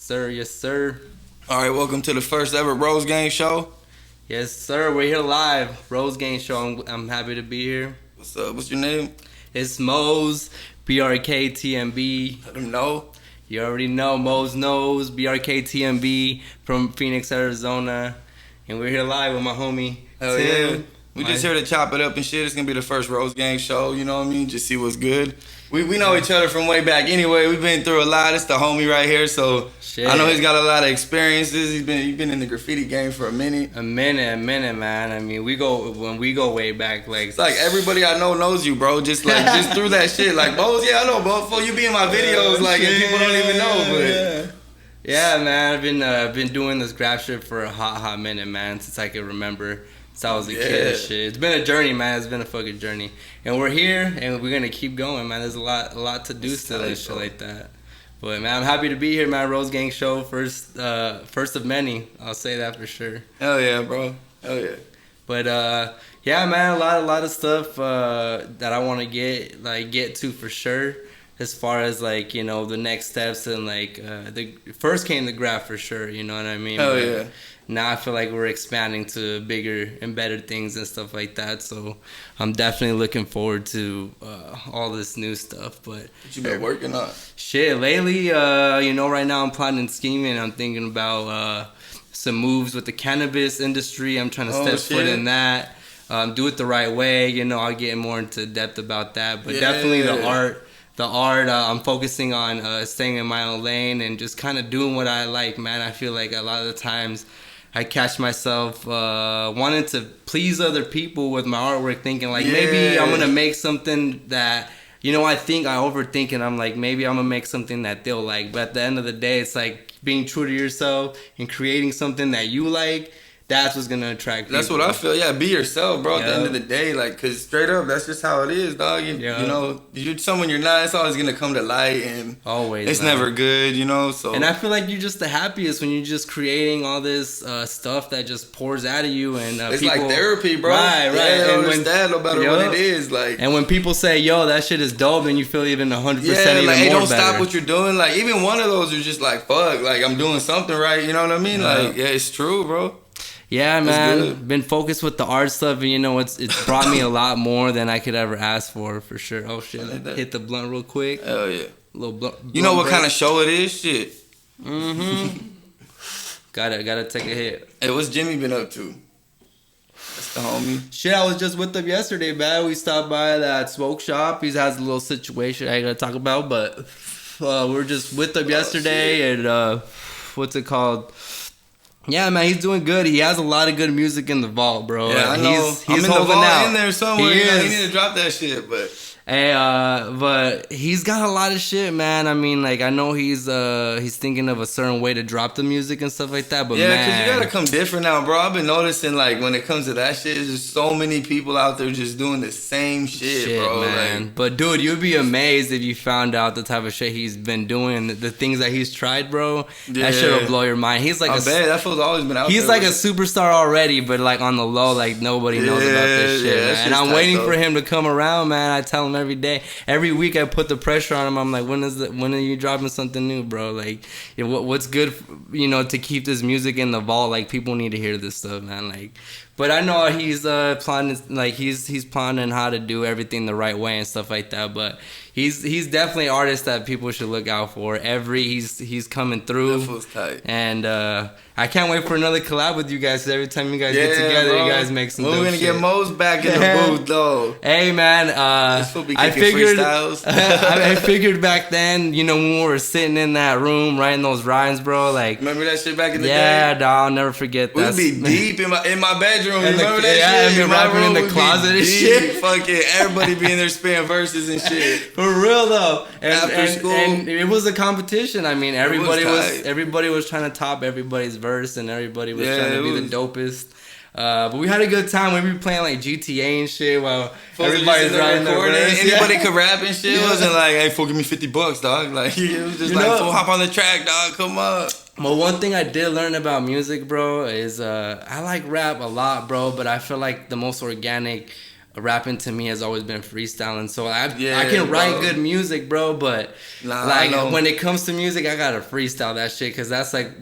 sir. Yes, sir. All right, welcome to the first ever Rose Gang show. Yes, sir. We're here live. Rose Gang Show. I'm happy to be here. What's up? What's your name? It's Moes, BRK TMB. Let them know. You already know. Moes knows. BRK TMB from Phoenix, Arizona. And we're here live with my homie, Hell Tim. yeah. We just here to chop it up and shit. It's going to be the first Rose Gang show, you know what I mean? Just see what's good. We know each other from way back anyway. We've been through a lot. It's the homie right here, so Shit. I know he's got a lot of experiences. He's been in the graffiti game for a minute. A minute, man. I mean, we go way back. It's like everybody I know knows you, bro. Just through that shit. Like, Moes, yeah, I know, bro. Before you be in my videos, like, and people don't even know, but... Yeah, man. I've been doing this graph shit for a hot minute, man, since I can remember. Since I was a kid and shit. It's been a journey, man. It's been a fucking journey. And we're here, and we're gonna keep going, man. There's a lot to do still and shit like that. But man, I'm happy to be here, man. Rose Gang Show, first of many. I'll say that for sure. Hell yeah, bro. Hell yeah. But yeah, man, a lot of stuff that I want to get to for sure. As far as like, you know, the next steps and like the first came the graph for sure. You know what I mean? Hell but yeah. Now I feel like we're expanding to bigger and better things and stuff like that. So I'm definitely looking forward to all this new stuff. But What you been working on? shit, lately, you know, right now I'm plotting and scheming. I'm thinking about some moves with the cannabis industry. I'm trying to step foot in that. Do it the right way. You know, I'll get more into depth about that. But definitely the art. I'm focusing on staying in my own lane and just kind of doing what I like, man. I feel like a lot of the times I catch myself wanting to please other people with my artwork, thinking like maybe I'm going to make something that, you know, I overthink and I'm like, maybe I'm going to make something that they'll like. But at the end of the day, it's like being true to yourself and creating something that you like. That's what's going to attract people. That's what I feel. Yeah, be yourself, bro. At the end of the day, like, because straight up, that's just how it is, dog. You know, you're someone you're not, it's always going to come to light. And always. It's never good, you know, so. And I feel like you're just the happiest when you're just creating all this stuff that just pours out of you. And it's people, like therapy, bro. Right. Yeah, and understand no matter what it is. Like, and when people say, yo, that shit is dope, then you feel even 100% even like, hey, more don't better. stop what you're doing. Like, even one of those are just like, fuck, like, I'm doing something right. You know what I mean? Like, yeah, it's true, bro. Yeah, man. Been focused with the art stuff, and you know, it's brought me a lot more than I could ever ask for sure. Oh shit! Hit the blunt real quick. Hell yeah. Little blunt. You know what kind of show it is? Shit. Gotta take a hit. Hey, what's Jimmy been up to? That's the homie. Shit, I was just with him yesterday, man. We stopped by that smoke shop. He has a little situation I ain't gonna talk about, but we were just with him yesterday, and what's it called? Yeah, man, he's doing good. He has a lot of good music in the vault, bro. Yeah, I know. He's I'm in the holding vault out. in there somewhere. He is. He need to drop that shit, but... Hey, but he's got a lot of shit, man. I mean, like, I know he's thinking of a certain way to drop the music and stuff like that, but yeah, man. because you gotta come different now, bro. I've been noticing, like, when it comes to that shit, there's just so many people out there just doing the same shit bro. Man. Like, but, dude, you'd be amazed if you found out the type of shit he's been doing, the things that he's tried, bro. Yeah. That shit will blow your mind. He's like I bet that fool's always been out there. He's like a superstar already, but, like, on the low, like, nobody knows about this shit, man. And I'm waiting for him to come around, man. I tell him every day. Every week I put the pressure on him. I'm like, when are you dropping something new, bro? Like, what's good, you know, to keep this music in the vault? Like, people need to hear this stuff, man. Like, but I know he's planning, like, he's planning how to do everything the right way and stuff like that. But he's definitely an artist that people should look out for. He's coming through. That feels tight. And I can't wait for another collab with you guys. Every time you guys get together, bro. you guys make some dope shit. We're gonna get Moes back in the booth, though. Hey, man, I figured back then, you know, when we were sitting in that room writing those rhymes, bro, like... Remember that shit back in the day? Yeah, dog, I'll never forget that. We'd be deep in my bedroom. Remember that shit? Yeah, I've been rapping in the closet and shit. Fucking everybody be in there spitting verses and shit. For real, though. After school. And it was a competition. I mean, everybody was was trying to top everybody's verse, and everybody was trying to be the dopest. But we had a good time. We were playing like GTA and shit while everybody's riding their verse. Anybody could rap and shit. It wasn't like, hey, fool, give me $50, dog. Like, it was just fool, hop on the track, dog. Come on. Well, one thing I did learn about music, bro, is I like rap a lot, bro, but I feel like the most organic rapping to me has always been freestyling. So I can write good music, bro, but when it comes to music, I gotta freestyle that shit, because that's like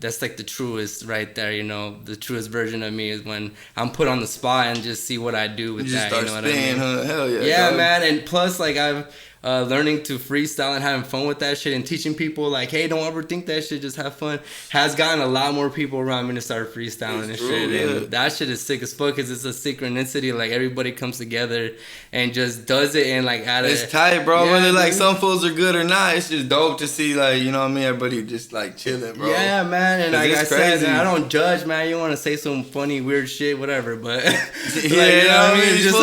that's like the truest right there, you know. The truest version of me is when I'm put on the spot and just see what I do with that, you know what I mean? Hell yeah. Yeah, dog. Man, and plus like I've learning to freestyle and having fun with that shit and teaching people like, hey, don't overthink that shit, just have fun, has gotten a lot more people around me to start freestyling and shit. Yeah. And that shit is sick as fuck, because it's a synchronicity. Like everybody comes together and just does it, and like it's tight, bro. Whether like some fools are good or not, it's just dope to see, like, you know what I mean, everybody just like chilling, bro. Yeah, man. And like I said, man, I don't judge, man. You want to say some funny weird shit, whatever, but like, you know what I mean, just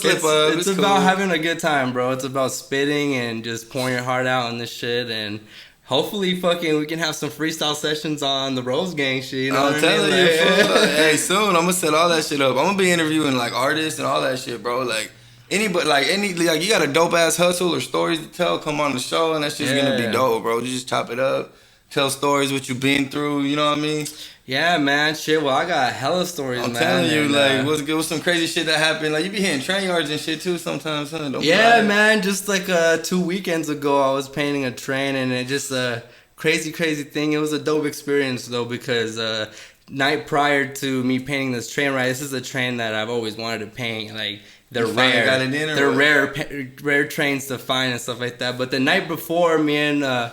slip up. It's about having a good time, bro. It's about spitting and just pouring your heart out on this shit, and hopefully fucking we can have some freestyle sessions on the Rose Gang shit, you know what I'm telling you, hey, soon I'm gonna set all that shit up. I'm gonna be interviewing like artists and all that shit, bro. Like anybody, like you got a dope ass hustle or stories to tell, come on the show, and that's just gonna be dope, bro. You just chop it up, tell stories what you've been through, you know what I mean? Yeah, man, shit. Well, I got hella stories, I'm man. I'm telling you, like, what's good with some crazy shit that happened. Like, you be hitting train yards and shit, too, sometimes, son. Man. Just, like, 2 weekends ago, I was painting a train, and it just, crazy thing. It was a dope experience, though, because, night prior to me painting this train, right, this is a train that I've always wanted to paint, like, they're rare. They're rare trains to find and stuff like that. But the night before, me and,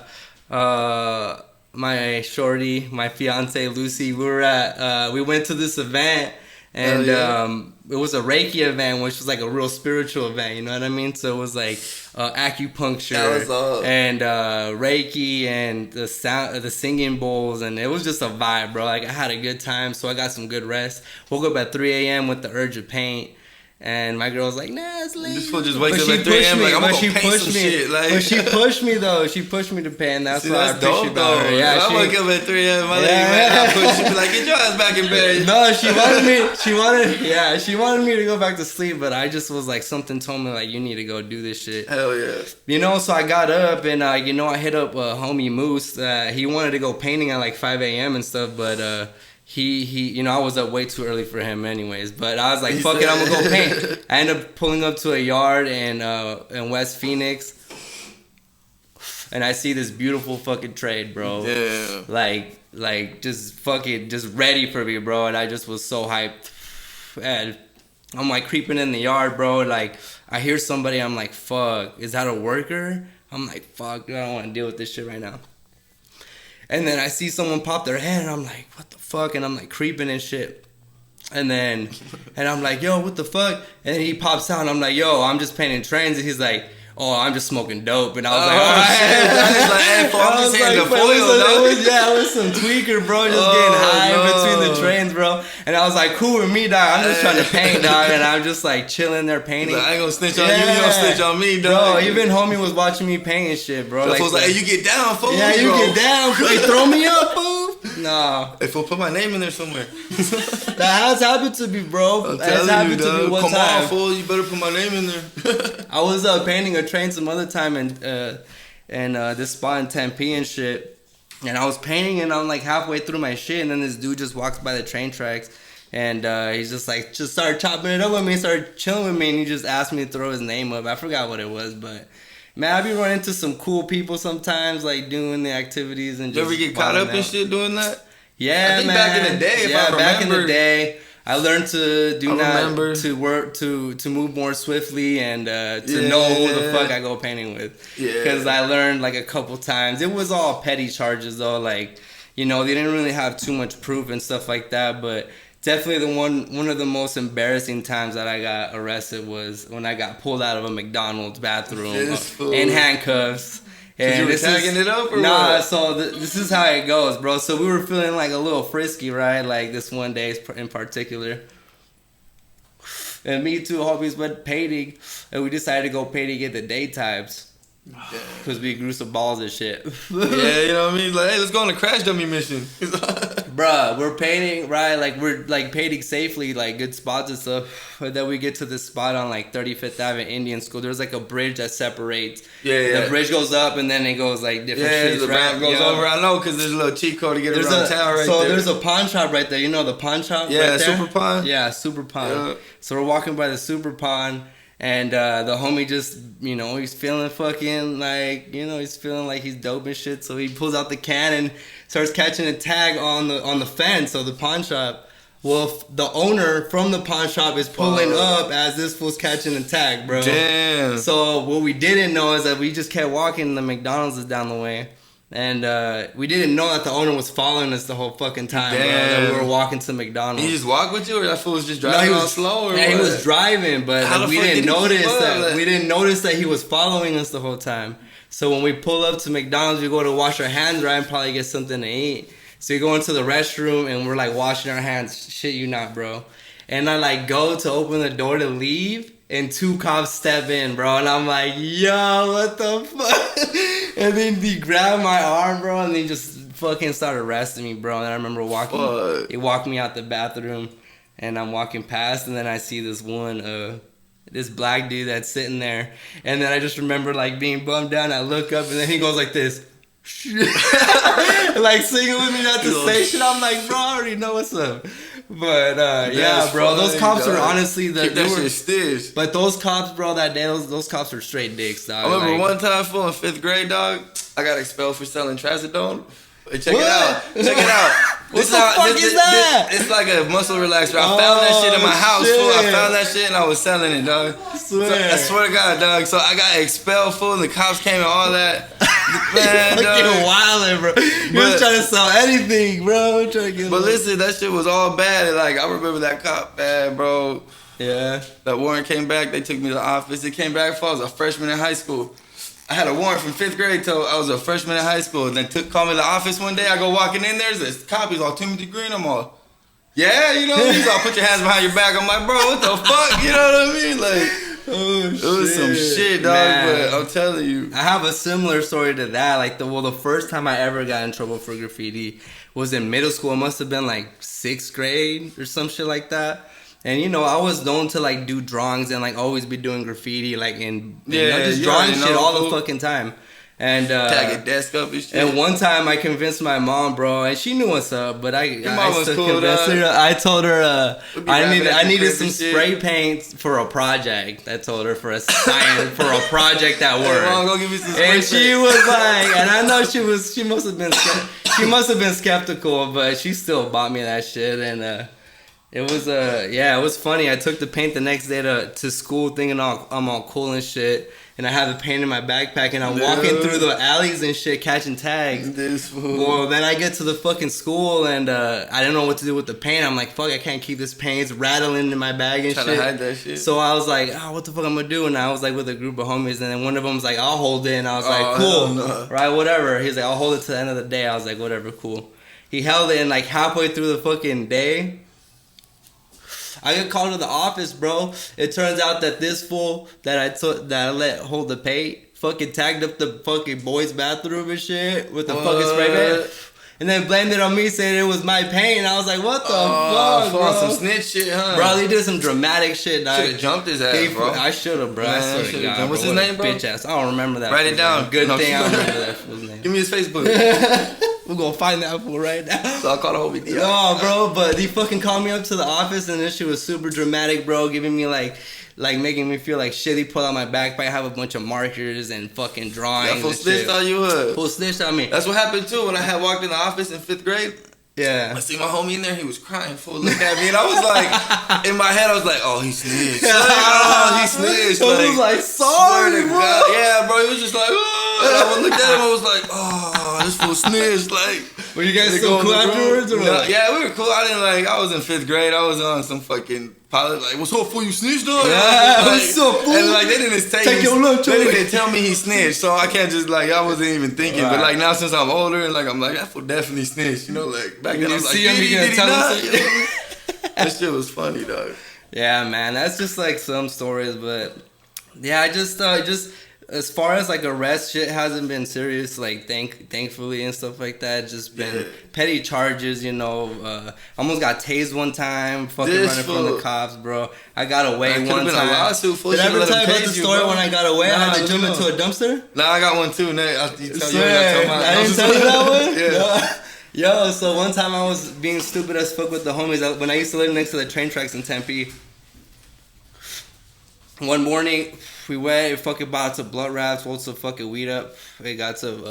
my shorty, my fiance Lucy, we went to this event, and it was a Reiki event, which was like a real spiritual event, you know what I mean? So it was like acupuncture and Reiki and the singing bowls, and it was just a vibe, bro. Like I had a good time, so I got some good rest. Woke up at 3 a.m. with the urge of paint. And my girl was like, nah, it's late. This fool just wakes up at 3 a.m. like, I'm gonna go paint some shit. Like, but she pushed me, though. She pushed me to paint. That's why I appreciate about her. Yeah, I wake up at 3 a.m. My lady, man, I push you. Like, get your ass back in bed. No, she wanted me to go back to sleep. But I just was like, something told me, like, you need to go do this shit. Hell yeah. You know, so I got up and, I hit up homie Moes. He wanted to go painting at like 5 a.m. and stuff, but... He, I was up way too early for him anyways, but I was like, fuck it, I'm gonna go paint. I ended up pulling up to a yard in West Phoenix, and I see this beautiful fucking trade, bro. Yeah. Like, just fucking, just ready for me, bro, and I just was so hyped. And I'm like creeping in the yard, bro, like, I hear somebody, I'm like, fuck, is that a worker? I'm like, fuck, dude, I don't want to deal with this shit right now. And then I see someone pop their head, and I'm like, what the fuck? And I'm like creeping and shit. And I'm like, yo, what the fuck? And then he pops out, and I'm like, yo, I'm just painting trains. And he's like, oh, I'm just smoking dope. And I was like, oh, shit. I'm just hitting the foil, it was some tweaker, bro, just getting high between the trains, bro. And I was like, cool with me, dog. I'm just trying to paint, dog. And I'm just like chilling there painting. Like, I ain't gonna snitch on you. You don't snitch on me, dog. Bro, even homie was watching me paint and shit, bro. Like, hey, you get down, fool. Yeah, you get down. Hey, throw me up, fool. No. Hey, fool, put my name in there somewhere. That has happened to me, bro. That has happened to me one time. Come on, fool. You better put my name in there. I was painting a train some other time and this spot in Tempe and shit. And I was painting and I'm like halfway through my shit, and then this dude just walks by the train tracks, and he's just like, just started chopping it up with me, started chilling with me, and he just asked me to throw his name up. I forgot what it was, but man, I be running into some cool people sometimes, like doing the activities and just. You ever get caught up in shit doing that? Yeah, I think man. Back in the day, back in the day. I learned to to work to move more swiftly and to know who the fuck I go painting with. Yeah. Because I learned like a couple times. It was all petty charges though. Like, they didn't really have too much proof and stuff like that. But definitely one of the most embarrassing times that I got arrested was when I got pulled out of a McDonald's bathroom in handcuffs. And you were tagging it up or nah, what? So this is how it goes, bro. So we were feeling like a little frisky, right? Like this one day in particular. And me too, homies went painting, and we decided to go painting in the daytimes. Because we grew some balls and shit. Yeah, you know what I mean? Like, hey, let's go on a crash dummy mission. bruh, we're painting, right? Like, we're, like, painting safely, like, good spots and stuff. But then we get to this spot on, like, 35th Avenue Indian School. There's, like, a bridge that separates. Yeah. The bridge goes up, and then it goes, like, different streets, the ramp goes over. I know, because there's a little cheat code to get around town right there. So there's a pawn shop right there. You know the pawn shop right there? Super pawn? Yeah, super pawn. Yeah. So we're walking by the super pawn. And the homie just, you know, he's feeling fucking like, you know, he's feeling like he's dope and shit. So he pulls out the can and starts catching a tag on the fence of the pawn shop. Well, the owner from the pawn shop is pulling up as this fool's catching a tag, bro. Damn. So what we didn't know is that we just kept walking and the McDonald's is down the way. And we didn't know that the owner was following us the whole fucking time, bro, that we were walking to McDonald's. He just walked with you, or that fool was just driving slow? Or yeah, what? He was driving, but like, we didn't notice that he was following us the whole time. So when we pull up to McDonald's, we go to wash our hands, right, and probably get something to eat. So we go into the restroom and we're like washing our hands. Shit you not, bro. And I like go to open the door to leave. And 2 cops step in, bro, and I'm like, yo, what the fuck? And then he grabbed my arm, bro, and they just fucking started arresting me, bro. And I remember he walked me out the bathroom, and I'm walking past, and then I see this this black dude that's sitting there, and then I just remember like being bummed out, and I look up, and then he goes like this. Like singing with me at the station. I'm like, bro, I already know what's up. But yeah, bro, those cops are honestly stitched. But those cops, bro, that day, those cops are straight dicks, dog. I remember one time, fool, in 5th grade, dog, I got expelled for selling trazodone. Check it out. What the fuck is that? It's like a muscle relaxer. I found that shit in my house, fool. I found that shit and I was selling it, dog. I swear to God, dog. So I got expelled, fool, and the cops came and all that. Man, fucking wildin', bro. You was trying to sell anything, bro. But listen, that shit was all bad. And, like, I remember that cop bad, bro. Yeah. That warrant came back. They took me to the office. It came back before I was a freshman in high school. I had a warrant from 5th grade till I was a freshman in high school. And then called me to the office one day. I go walking in there. There's this cop. He's all Timothy Green. I'm all, yeah, you know what I mean? He's all, put your hands behind your back. I'm like, bro, what the fuck? You know what I mean? Like, it was some shit, dog. Man. But I'm telling you, I have a similar story to that. Like the first time I ever got in trouble for graffiti was in middle school. It must have been like 6th grade or some shit like that. And you know, I was known to like do drawings and like always be doing graffiti, like just drawing shit all the fucking time. And tag a desk up and shit. And one time I convinced my mom, bro, and she knew what's up, but I still cool, convinced her. I told her I needed some spray paint for a project. I told her for a project at work. Hey, Mom, go give me some spray paint. She was like, and I know she must have been skeptical, but she still bought me that shit. And it was funny. I took the paint the next day to school thinking I'm all cool and shit. And I have the paint in my backpack and I'm walking through the alleys and shit catching tags. Well, then I get to the fucking school and I didn't know what to do with the paint. I'm like, fuck, I can't keep this paint. It's rattling in my bag and shit. Trying to hide that shit. So I was like, what the fuck I'm gonna do? And I was like with a group of homies and then one of them was like, I'll hold it. And I was like, cool. No. Right, whatever. He's like, I'll hold it to the end of the day. I was like, whatever, cool. He held it and like halfway through the fucking day, I got called to the office, bro. It turns out that this fool that I let hold the paint fucking tagged up the fucking boys' bathroom and shit with the fucking spray paint. And then blamed it on me, saying it was my paint. And I was like, what the fuck, bro? Some snitch shit, huh? Bro, he did some dramatic shit, dog. Should've jumped his ass, bro. I should've, bro. Man, I swear to God, what's his name, bro? Bitch ass. I don't remember that. Write it down. Good thing I remember that fool's name. Give me his Facebook. We're gonna find that fool right now. So I'll call the homie. No, bro, but he fucking called me up to the office and this shit was super dramatic, bro. Giving me like making me feel like shit. He pulled out my backpack, I have a bunch of markers and fucking drawings. That fool snitched on you, huh? Fool snitched on me. That's what happened too when I had walked in the office in 5th grade. Yeah. I see my homie in there, he was crying, fool, look at me. And I was like, in my head, I was like, oh, he snitched. He snitched. I was like, sorry, bro. God. Yeah, bro, he was just like, oh. And I looked at him, I was like, oh, this fool snitched. Like, were you guys still cool afterwards? Or no, yeah, we were cool. I was in 5th grade. I was on some fucking pilot, like, what's up, fool, you snitched, dog? Yeah, what's up, fool? And like, they didn't take your lunch. They didn't tell me he snitched, so I can't just like, I wasn't even thinking. Right. But like now, since I'm older, and like I'm like, that fool definitely snitched, you know, like back then I was like, did he not? That shit was funny, dog. Yeah, man, that's just like some stories, but yeah, I just As far as like arrest, shit hasn't been serious. Like thankfully and stuff like that. Just been petty charges. You know, almost got tased one time. Fucking running from the cops, bro. I got away one time. Been a lawsuit. Did I ever tell you about the story when I got away? I had to jump into a dumpster. Nah, I got one too. I didn't tell you that one. Yeah. Yo, so one time I was being stupid as fuck with the homies when I used to live next to the train tracks in Tempe. One morning, we went fucking bought some blunt wraps, rolled some fucking weed up. We got some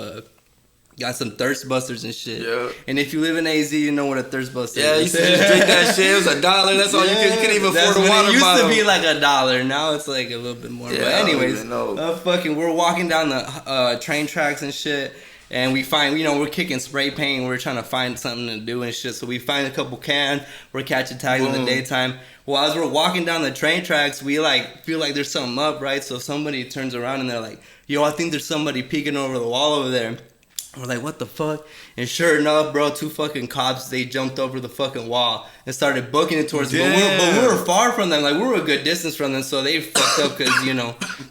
thirst busters and shit. Yeah. And if you live in AZ, you know what a thirst buster is. Yeah, you used to just drink that shit. It was $1. That's all you could. You couldn't even afford a water bottle. It used to be like $1. Now it's like a little bit more. Yeah, but anyways, we're walking down the train tracks and shit. And we find, we're kicking spray paint. We're trying to find something to do and shit. So we find a couple cans. We're catching tags in the daytime. Well, as we're walking down the train tracks, we feel like there's something up, right? So somebody turns around and they're like, yo, I think there's somebody peeking over the wall over there. We're like, what the fuck? And sure enough, bro, 2 fucking cops, they jumped over the fucking wall and started booking it towards us. But we were far from them. Like, we were a good distance from them, so they fucked up because,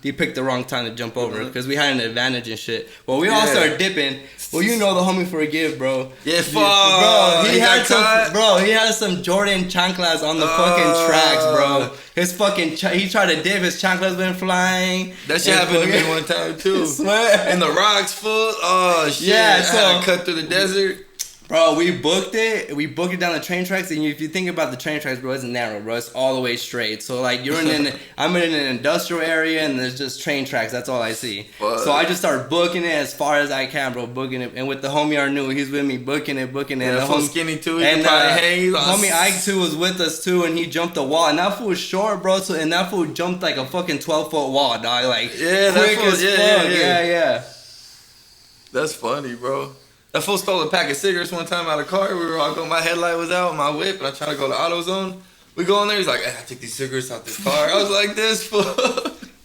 they picked the wrong time to jump over because we had an advantage and shit. Well, we all started dipping. Well, you know the homie Forgive, bro. Yeah, fuck. Bro, he had some Jordan chanclas on the fucking tracks, bro. His fucking, he tried to dip, his chanclas been flying. That shit happened to me one time, too. Swear. And the rocks full. Oh, shit. Yeah, so. I had to cut through the desert. Bro, we booked it. We booked it down the train tracks, and if you think about the train tracks, bro, it's narrow, bro. It's all the way straight. So like I'm in an industrial area, and there's just train tracks. That's all I see. So I just start booking it as far as I can, bro. Booking it, and with the homie Arnu, he's with me booking it. Yeah, and the homie skinny too. And homie Ike too was with us too, and he jumped the wall. And that fool was short, bro. So and that fool jumped like a fucking 12-foot wall, dog. Like quick as fuck. Yeah. That's funny, bro. That fool stole a pack of cigarettes one time out of the car. We were all going, my headlight was out, my whip, and I tried to go to AutoZone. We go in there, he's like, hey, I took these cigarettes out this car. I was like, this fool.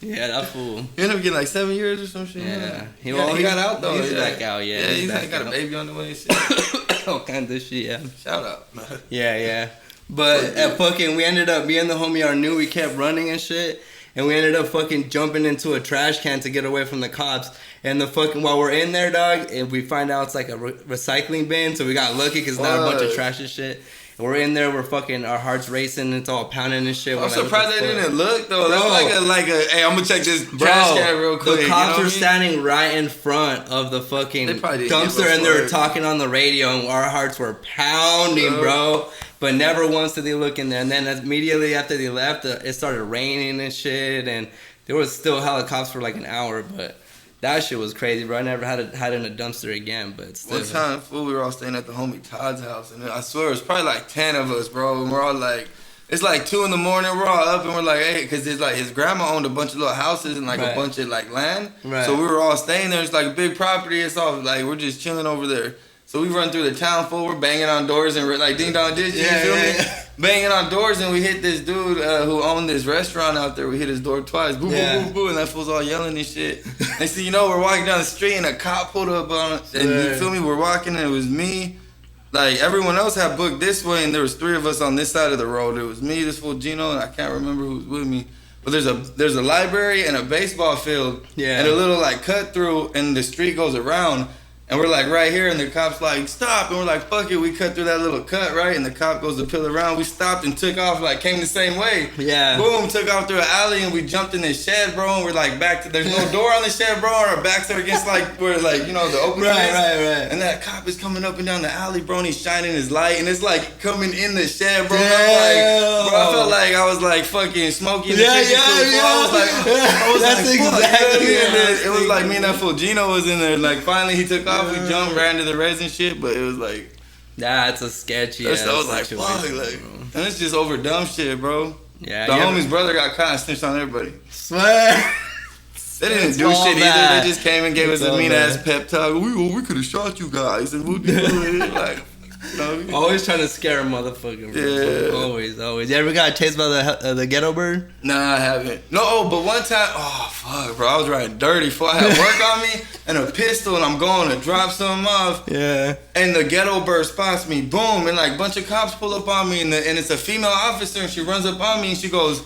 Yeah, that fool. He ended up getting like 7 years or some shit. Yeah. He got out though. He's back out, yeah. Yeah, he's got a baby on the way and shit. All kinds of shit, yeah. Shout out, man. Yeah. But at fucking, we ended up, me and the homie Arnu, we kept running and shit. And we ended up fucking jumping into a trash can to get away from the cops. And while we're in there, dog, and we find out it's like a recycling bin. So we got lucky because it's not a bunch of trash and shit. And we're in there, we're fucking, our heart's racing, it's all pounding and shit. I'm surprised they didn't look though. That's like a, hey, I'm gonna check this trash can real quick. The cops were standing right in front of the fucking dumpster and they were talking on the radio and our hearts were pounding, bro. But never once did they look in there. And then immediately after they left, it started raining and shit. And there was still helicopters for like an hour. But that shit was crazy, bro. I never had in a dumpster again. But still. One time, fool, we were all staying at the homie Todd's house. And I swear, it was probably like 10 of us, bro. And we're all like, it's like 2 in the morning. We're all up and we're like, hey, because it's like his grandma owned a bunch of little houses and like a bunch of like land. Right. So we were all staying there. It's like a big property. It's all like, we're just chilling over there. So we run through the town, fool. We're banging on doors and we're like ding dong ditch. You feel me? Banging on doors and we hit this dude who owned this restaurant out there. We hit his door twice. Boo, boo, boo, boo. And that fool's all yelling and shit. Next thing you know, we're walking down the street and a cop pulled up on us. And you feel me? We're walking and it was me. Like everyone else had booked this way and there was 3 of us on this side of the road. It was me, this fool Gino, and I can't remember who was with me. But there's a library and a baseball field and a little like cut through and the street goes around. And we're like right here, and the cop's like, stop. And we're like, fuck it. We cut through that little cut, right? And the cop goes to peel around. We stopped and took off, like came the same way. Yeah. Boom, took off through an alley, and we jumped in this shed, bro. And we're like back to, there's no door on the shed, bro. Our backs are against like, where like, the open place. Right. And that cop is coming up and down the alley, bro, and he's shining his light. And it's like coming in the shed, bro. I felt like I was like fucking smoking the chicken food. I was like, exactly it was like me and that fool Gino was in there. Like finally he took off. We jumped, ran to the res and shit, but it was like, that's a sketchy. I was like, fuck, and it's just over dumb shit, bro. Yeah, the homie's brother got caught and snitched on everybody. Swear. They didn't do shit either. They just came and gave us a mean ass pep talk. We could have shot you guys, and we'd be like. Always trying to scare a motherfucker, bro. Yeah. Always. You ever got chased by the ghetto bird? Nah, I haven't. No, but one time, oh fuck, bro, I was riding dirty. I had work on me and a pistol, and I'm going to drop something off. Yeah. And the ghetto bird spots me, boom, and like a bunch of cops pull up on me, and it's a female officer, and she runs up on me, and she goes,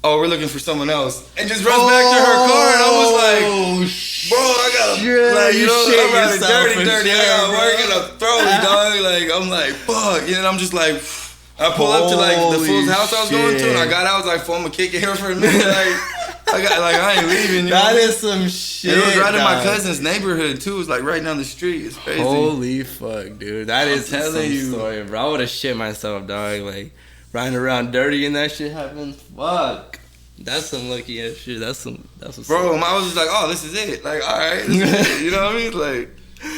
oh, we're looking for someone else, and just runs back to her car, and I was like, bro, I gotta, like, you know, I'm riding dirty. I gotta work in a throat, dog. Like, I'm like, fuck, and then I'm just like, I pull up to like the fool's house I was going to, and I got out, I was like, I'm gonna kick it here for a minute, I ain't leaving. You that know? Is some shit. It was right in my cousin's neighborhood too. It was like right down the street. It's crazy. Holy fuck, dude. That is some story, bro. I would have shit myself, dog. Like riding around dirty and that shit happens. Fuck. That's some lucky ass shit. That's what's bro. I was just like, oh, this is it. Like, all right, this is it. You know what I mean? Like,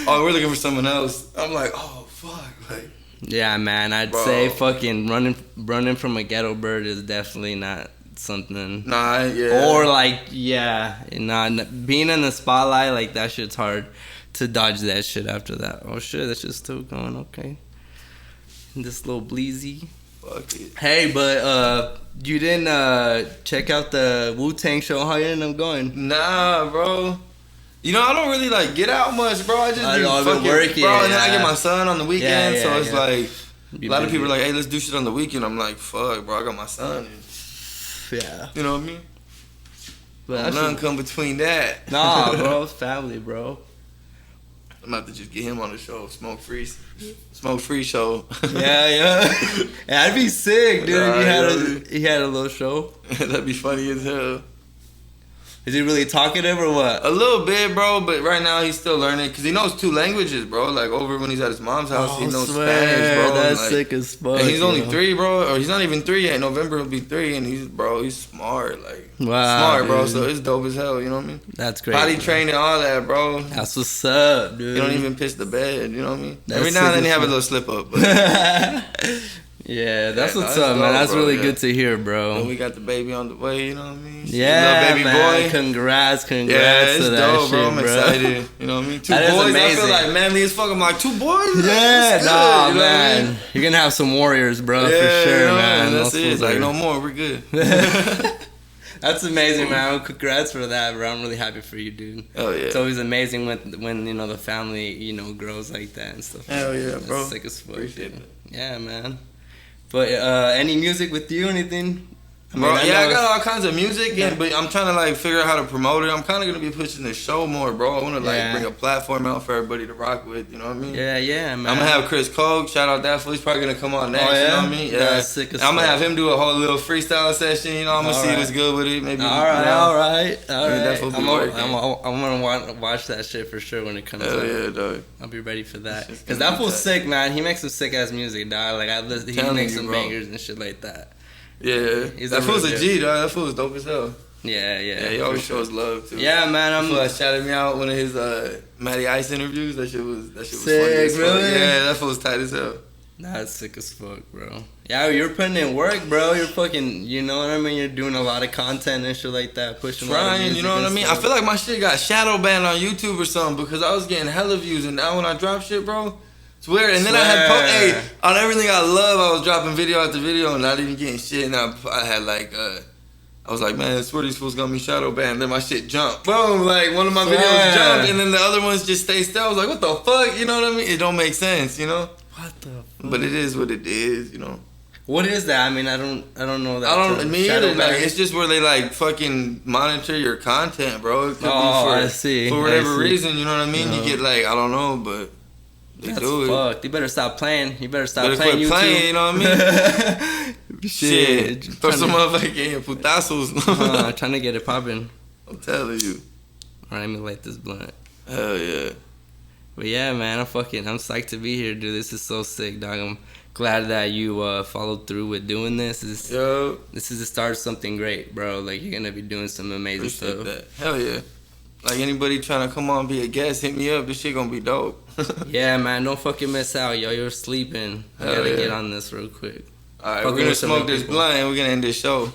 oh, we're looking for someone else. I'm like, oh fuck, like. Yeah, man. I'd say fucking running from a ghetto bird is definitely not something. Nah, yeah. Or like, being in the spotlight, like that shit's hard to dodge that shit after that. Oh shit, that shit's still going. Okay. This little bleezy. Fuck it. Hey, but you didn't check out the Wu-Tang show. How you ended up going? Nah, bro. You know, I don't really like get out much, bro. I just do fucking work, bro. And then I get my son on the weekend, so it's like a lot of people are like, hey, let's do shit on the weekend. I'm like, fuck, bro. I got my son. Yeah. You know what I mean? But nothing come between that. Nah, bro. It's family, bro. I'm about to just get him on the show. Smoke free show. Yeah. That'd be sick, dude. He had a little show. That'd be funny as hell. Is he really talkative or what? A little bit, bro, but right now he's still learning because he knows 2 languages, bro. Like over when he's at his mom's house, he knows Spanish, bro. That's like, sick as fuck. And he's only 3, bro, or he's not even 3 yet. In November he'll be 3, and he's smart, like smart, bro. So it's dope as hell, you know what I mean? That's great. Potty training, all that, bro. That's what's up, dude. You don't even piss the bed, you know what I mean? That's every now and then you have a little slip up. But yeah, that's what's up, man. That's really good to hear, bro. And we got the baby on the way, you know what I mean? Yeah, baby man. boy. Congrats yeah, it's to that dope, shit, bro. I'm excited. You know what I mean? 2 that boys, is amazing. I feel like manly as fuck. I'm like, 2 boys? Yeah, nah, man. I mean? You're gonna have some warriors, bro, for sure, you know, man. That's it. It's like, no more, we're good. That's amazing, man. Congrats for that, bro. I'm really happy for you, dude. Oh yeah. It's always amazing when you know the family, grows like that and stuff. Hell yeah, bro. That's sick as fuck. Appreciate it. Yeah, man. But any music with you, anything? I got all kinds of music, but I'm trying to like figure out how to promote it. I'm kind of gonna be pushing the show more, bro. I want to like bring a platform out for everybody to rock with. You know what I mean? Yeah, man. I'm gonna have Chris Koch, shout out that fool. He's probably gonna come on next. Oh, yeah? You know what I mean? Yeah. That's sick as I'm gonna fuck. have him do a whole little freestyle session. You know, I'm gonna see what's good with it. Maybe. All right. I'm gonna watch that shit for sure when it comes out. Yeah, dog. I'll be ready for that. Cause that fool's sick, man. He makes some sick ass music, dog. Like he makes some bangers and shit like that. Yeah, that fool's a G, dog. That fool's dope as hell. Yeah. He always shows love too. Yeah, man. That shouted me out one of his Matty Ice interviews. That shit was sick, funny as fuck. really? Yeah, that fool's tight as hell. That's sick as fuck, bro. Yeah, you're putting in work, bro. You're fucking, you know what I mean? You're doing a lot of content and shit like that, pushing. Trying, you know what I mean? I feel like my shit got shadow banned on YouTube or something because I was getting hella views, and now when I drop shit, bro. It's weird. And then I had on everything I love, I was dropping video after video and not even getting shit. And I had like I was like, man, I swear these fools got me shadow banned. Then my shit jumped. Boom, like one of my videos jumped, and then the other ones just stay still. I was like, what the fuck? You know what I mean? It don't make sense, you know? What the fuck? But it is what it is, you know. What is that? I mean, I don't know that. I don't. Me either. Like, it's just where they like fucking monitor your content, bro. It could be I see. For whatever reason, you know what I mean? You get like, I don't know, but. That's fucked. You better stop playing. You better stop playing YouTube. Playing, you know what I mean? Shit. Throw some motherfucking putazos. Trying to get it popping. I'm telling you. Alright, let me light this blunt. Hell yeah. But yeah, man, I'm psyched to be here, dude. This is so sick, dog. I'm glad that you followed through with doing this. This is the start of something great, bro. Like, you're gonna be doing some amazing stuff. That. Hell yeah. Like, anybody trying to come on and be a guest, hit me up. This shit gonna be dope. Yeah, man, don't fucking miss out, yo. You're sleeping. I gotta get on this real quick. Alright, we're gonna smoke this blunt and we're gonna end this show.